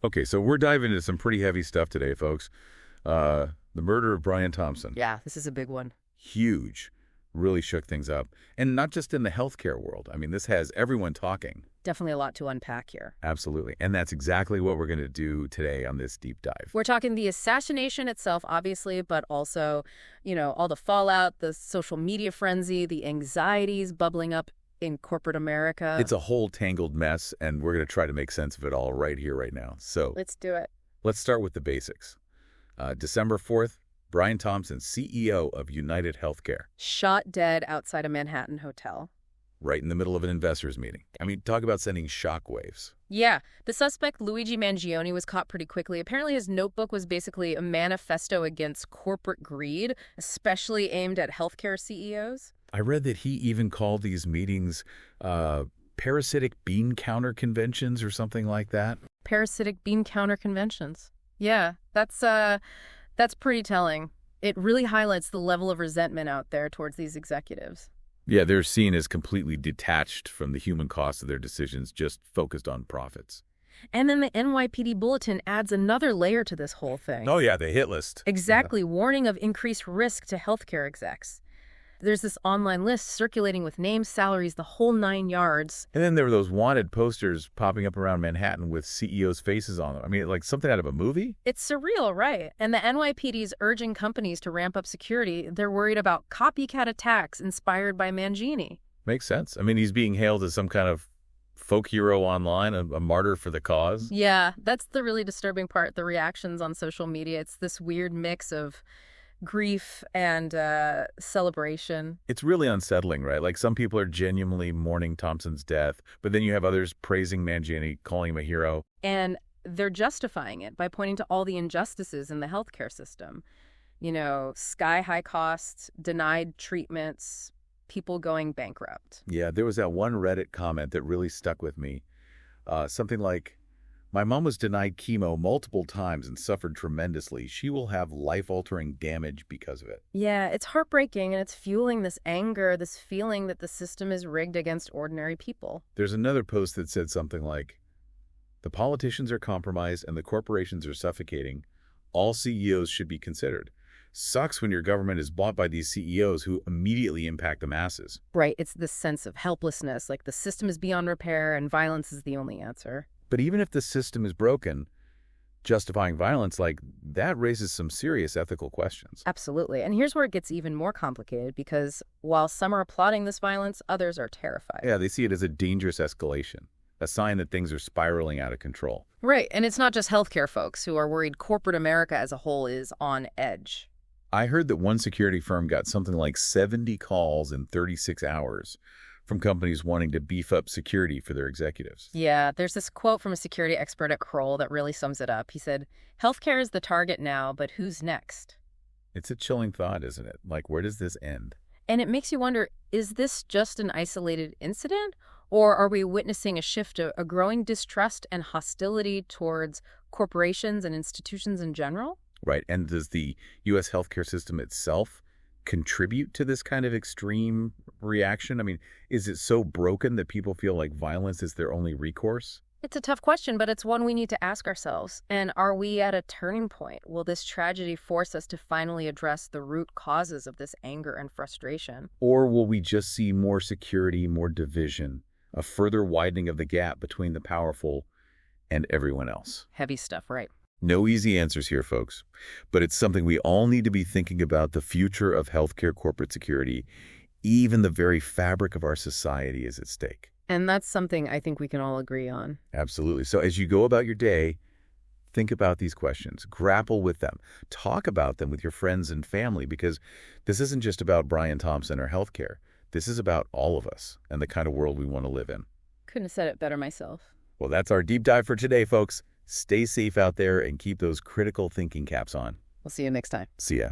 Okay, so we're diving into some pretty heavy stuff today, folks. The murder of Brian Thompson. Yeah, this is a big one. Huge. Really shook things up. And not just in the healthcare world. I mean, this has everyone talking. Definitely a lot to unpack here. Absolutely. And that's exactly what we're going to do today on this deep dive. We're talking the assassination itself, obviously, but also, all the fallout, the social media frenzy, the anxieties bubbling up in corporate America. It's a whole tangled mess, and we're going to try to make sense of it all right here, right now. So Let's do it. let's start with the basics. December 4th, Brian Thompson, CEO of United Healthcare, Shot dead outside a Manhattan hotel. right in the middle of an investors meeting. I mean, talk about sending shockwaves. Yeah, the suspect, Luigi Mangione, was caught pretty quickly. Apparently his notebook was basically a manifesto against corporate greed, especially aimed at healthcare CEOs. I read that he even called these meetings parasitic bean counter conventions or something like that. Parasitic bean counter conventions. Yeah, that's pretty telling. It really highlights the level of resentment out there towards these executives. Yeah, they're seen as completely detached from the human cost of their decisions, just focused on profits. And then the NYPD bulletin adds another layer to this whole thing. Oh, yeah, the hit list. Exactly, warning of increased risk to healthcare execs. There's this online list circulating with names, salaries, the whole 9 yards. And then there were those wanted posters popping up around Manhattan with CEOs' faces on them. I mean, like something out of a movie? It's surreal, right? And the NYPD's urging companies to ramp up security. They're worried about copycat attacks inspired by Mangini. Makes sense. I mean, he's being hailed as some kind of folk hero online, a martyr for the cause. Yeah, that's the really disturbing part, the reactions on social media. It's this weird mix of grief and celebration. It's really unsettling, right? Like some people are genuinely mourning Thompson's death, but then you have others praising Mangini, calling him a hero. And they're justifying it by pointing to all the injustices in the healthcare system. Sky-high costs, denied treatments, people going bankrupt. Yeah, there was that one Reddit comment that really stuck with me. Something like, "My mom was denied chemo multiple times and suffered tremendously. She will have life-altering damage because of it." Yeah, it's heartbreaking, and it's fueling this anger, this feeling that the system is rigged against ordinary people. There's another post that said something like, "The politicians are compromised and the corporations are suffocating. All CEOs should be considered. Sucks when your government is bought by these CEOs who immediately impact the masses." Right, it's this sense of helplessness, like the system is beyond repair and violence is the only answer. But even if the system is broken, justifying violence like that raises some serious ethical questions. Absolutely. And here's where it gets even more complicated, because while some are applauding this violence, others are terrified. Yeah, they see it as a dangerous escalation, a sign that things are spiraling out of control. Right. And it's not just healthcare folks who are worried. Corporate America as a whole is on edge. I heard that one security firm got something like 70 calls in 36 hours from companies wanting to beef up security for their executives. Yeah, there's this quote from a security expert at Kroll that really sums it up. He said, "Healthcare is the target now, but who's next?" It's a chilling thought, isn't it? Like, where does this end? And it makes you wonder, is this just an isolated incident? Or are we witnessing a shift, a growing distrust and hostility towards corporations and institutions in general? Right. And does the U.S. healthcare system itself contribute to this kind of extreme reaction? I mean, is it so broken that people feel like violence is their only recourse? It's a tough question, but it's one we need to ask ourselves. And are we at a turning point? Will this tragedy force us to finally address the root causes of this anger and frustration? Or will we just see more security, more division, a further widening of the gap between the powerful and everyone else? Heavy stuff, right? No easy answers here, folks, but it's something we all need to be thinking about: the future of healthcare corporate security. Even the very fabric of our society is at stake. And that's something I think we can all agree on. Absolutely. So as you go about your day, think about these questions, grapple with them, talk about them with your friends and family, because this isn't just about Brian Thompson or healthcare. This is about all of us and the kind of world we want to live in. Couldn't have said it better myself. Well, that's our deep dive for today, folks. Stay safe out there and keep those critical thinking caps on. We'll see you next time. See ya.